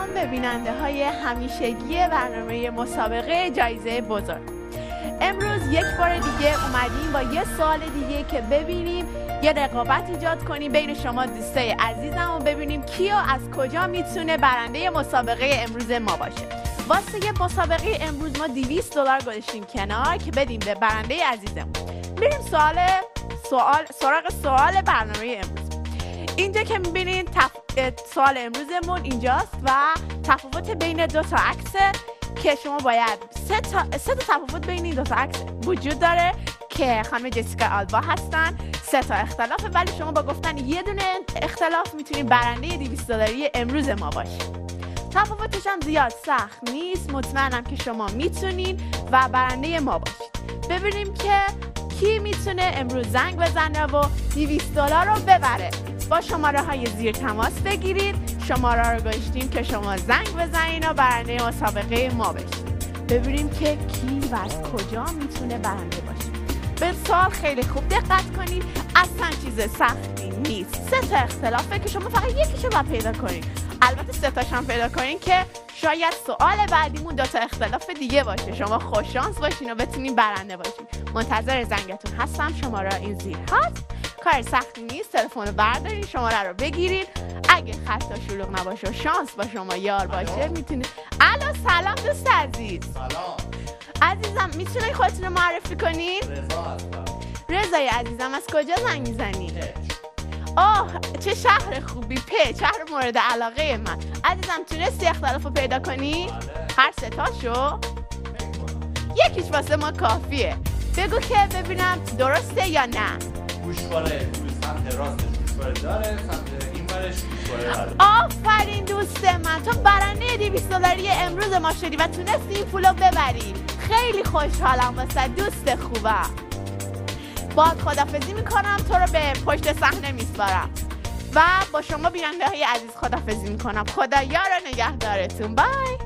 سلام به بیننده های همیشگی برنامه مسابقه جایزه بزرگ. امروز یک بار دیگه اومدیم با یه سوال دیگه که ببینیم یه رقابت ایجاد کنیم بین شما دوستای عزیزم و ببینیم کیو از کجا میتونه برنده مسابقه امروز ما باشه. واسه یه مسابقه امروز ما $200 گذاشتیم کنار که بدیم به برنده عزیزمون. بریم سراغ سوال برنامه امروز. اینجا که میبینید سوال امروزمون اینجاست و تفاوت بین دو تا عکسه که شما باید سه تا تفاوت بین این دو تا عکس وجود داره که خانم جسیکا آلبا هستن. 3 تا اختلافه، ولی شما با گفتن یه دونه اختلاف میتونید برنده $200 امروز ما باشید. تفاوتش هم زیاد سخت نیست، مطمئنم که شما میتونین و برنده ما باشید. ببینیم که کی میتونه امروز زنگ بزنه و $200 رو ببره. با شماره های زیر تماس بگیرید. شماره رو گذاشتیم که شما زنگ بزنین و برنده مسابقه ما بشید. ببینیم که کی و از کجا میتونه برنده باشه. به سوال خیلی خوب دقت کنید، اصلا چیز سختی نیست. 3 تا اختلافه که شما فقط یکیشو باید پیدا کنید. البته 3 تاش هم پیدا کنین که شاید سوال بعدیمون 2 تا اختلاف دیگه باشه. شما خوش شانس باشین و بتونین برنده باشین. منتظر زنگتون هستم. شماره این زیر هست. کار سختی نیست، تلفن رو بردارین، شماره رو بگیرید. اگه خطا شلوغ نباشه و شانس با شما یار باشه میتونید. الو سلام دوست عزیز. سلام عزیزم، میتونید خودتون رو معرفی کنین؟ رضا هستم. رضای عزیزم، از کجا زنگ میزنی؟ آه چه شهر خوبی. شهر مورد علاقه من. عزیزم تونستی اختلاف رو پیدا کنی؟ هر 3 تاشو؟ یکیش واسه ما کافیه. بگو که ببینم درسته یا نه. گوشواره روی سمت راستش گوشواره داره، سمت این ورش گوشواره داره. آفرین دوست من، تو برنده $200 امروز ما شدی و تونستی این پولو ببری. خیلی خوشحالم واسه دوست خوبم. باید خدافزی میکنم، تو رو به پشت صحنه میسپارم و با شما بیننده های عزیز خدافزی میکنم. خدا یار و نگهدارتون. بای.